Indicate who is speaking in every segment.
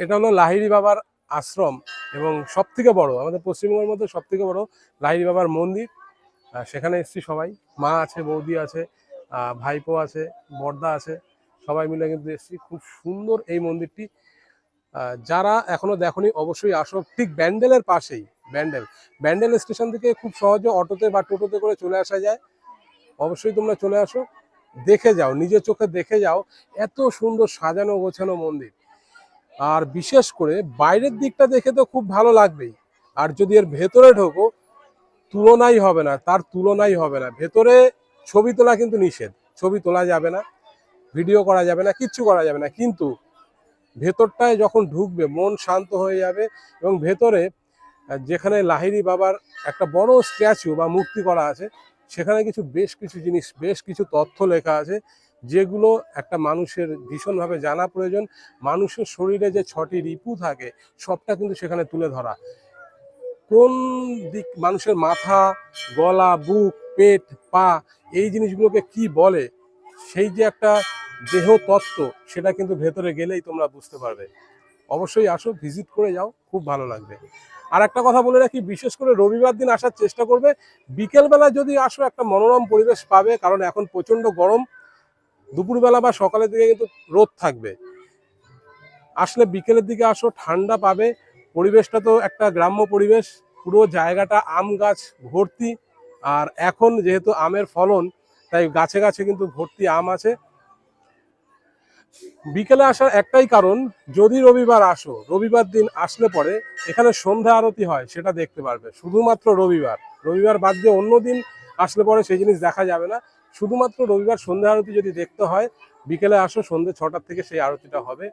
Speaker 1: এটা হলো লাহিড়ী বাবার আশ্রম এবং সবথেকে বড় আমাদের পশ্চিমবঙ্গের মধ্যে সবথেকে বড় লাহিড়ী বাবার মন্দির। সেখানে এসেছি সবাই, মা আছে, বৌদি আছে, ভাইপো আছে, বড়দা আছে, সবাই মিলে কিন্তু এসেছি। খুব সুন্দর এই মন্দিরটি। যারা এখনো দেখোনি অবশ্যই আসো। ঠিক ব্যান্ডেলের পাশেই, ব্যান্ডেল স্টেশন থেকে খুব সহজে অটোতে বা টোটোতে করে চলে আসা যায়। অবশ্যই তোমরা চলে আসো, দেখে যাও, নিজের চোখে দেখে যাও। এত সুন্দর সাজানো গোছানো মন্দির। আর বিশেষ করে বাইরের দিকটা দেখে তো খুব ভালো লাগবেই, আর যদি এর ভেতরে ঢোকো তুলনাই হবে না, তার তুলনাই হবে না। ভেতরে ছবি তোলা কিন্তু নিষেধ, ছবি তোলা যাবে না, ভিডিও করা যাবে না, কিচ্ছু করা যাবে না। কিন্তু ভেতরটায় যখন ঢুকবে মন শান্ত হয়ে যাবে। এবং ভেতরে যেখানে লাহিড়ী বাবার একটা বড় স্ট্যাচু বা মূর্তি করা আছে, সেখানে বেশ কিছু জিনিস, বেশ কিছু তথ্য লেখা আছে, যেগুলো একটা মানুষের ভীষণভাবে জানা প্রয়োজন। মানুষের শরীরে যে 6টি রিপু থাকে সবটা কিন্তু সেখানে তুলে ধরা। কোন দিক, মানুষের মাথা, গলা, বুক, পেট, পা, এই জিনিসগুলোকে কি বলে, সেই যে একটা দেহ তত্ত্ব, সেটা কিন্তু ভেতরে গেলেই তোমরা বুঝতে পারবে। অবশ্যই আসো, ভিজিট করে যাও, খুব ভালো লাগবে। আর একটা কথা বলে রাখি, বিশেষ করে রবিবার দিন আসার চেষ্টা করবে। বিকেলবেলা যদি আসো একটা মনোরম পরিবেশ পাবে, কারণ এখন প্রচন্ড গরম। দুপুরবেলা বা সকালের দিকে কিন্তু রোদ থাকবে। আসলে বিকেলের দিকে আসো, ঠান্ডা পাবে। পরিবেশটা তো একটা গ্রাম্য পরিবেশ, পুরো জায়গাটা আম গাছ ভর্তি। আর এখন যেহেতু আমের ফলন, তাই গাছে গাছে কিন্তু ভর্তি আম আছে। বিকেলে আসার একটাই কারণ, যদি রবিবার আসো, রবিবার দিন আসলে পরে এখানে সন্ধ্যা আরতি হয়, সেটা দেখতে পারবে। শুধুমাত্র রবিবার বাদ দিয়ে অন্য দিন আসলে পরে সেই জিনিস দেখা যাবে না। শুধুমাত্র রবিবার সন্ধ্যা আরতি যদি দেখতে হয়, বিকেলে আসো, সন্ধ্যে 6টার থেকে সেই আরতিটা হবে।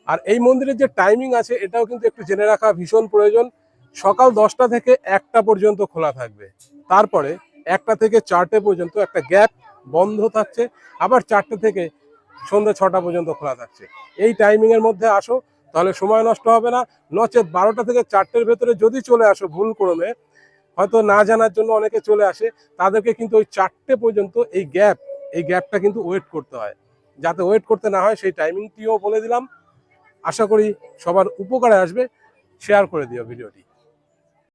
Speaker 1: আর এই মন্দিরের যে টাইমিং আছে, এটাও কিন্তু একটু জেনে রাখা ভীষণ প্রয়োজন। সকাল 10টা থেকে 1টা পর্যন্ত খোলা থাকবে, তারপরে 1টা থেকে 4টে পর্যন্ত একটা গ্যাপ বন্ধ থাকছে, আবার 4টে থেকে সন্ধ্যে 6টা পর্যন্ত খোলা থাকছে। এই টাইমিং এর মধ্যে আসো, তাহলে সময় নষ্ট হবে না। নচেত 12টা থেকে 4টের ভেতরে যদি চলে আসো ভুল ক্রমে, হয়তো না জানার জন্য অনেকে চলে আসে, তাদেরকে কিন্তু ওই 4টে পর্যন্ত এই গ্যাপটা কিন্তু ওয়েট করতে হয়। যাতে ওয়েট করতে না হয় সেই টাইমিংটিও বলে দিলাম। আশা করি সবার উপকারে আসবে। শেয়ার করে দিও ভিডিওটি।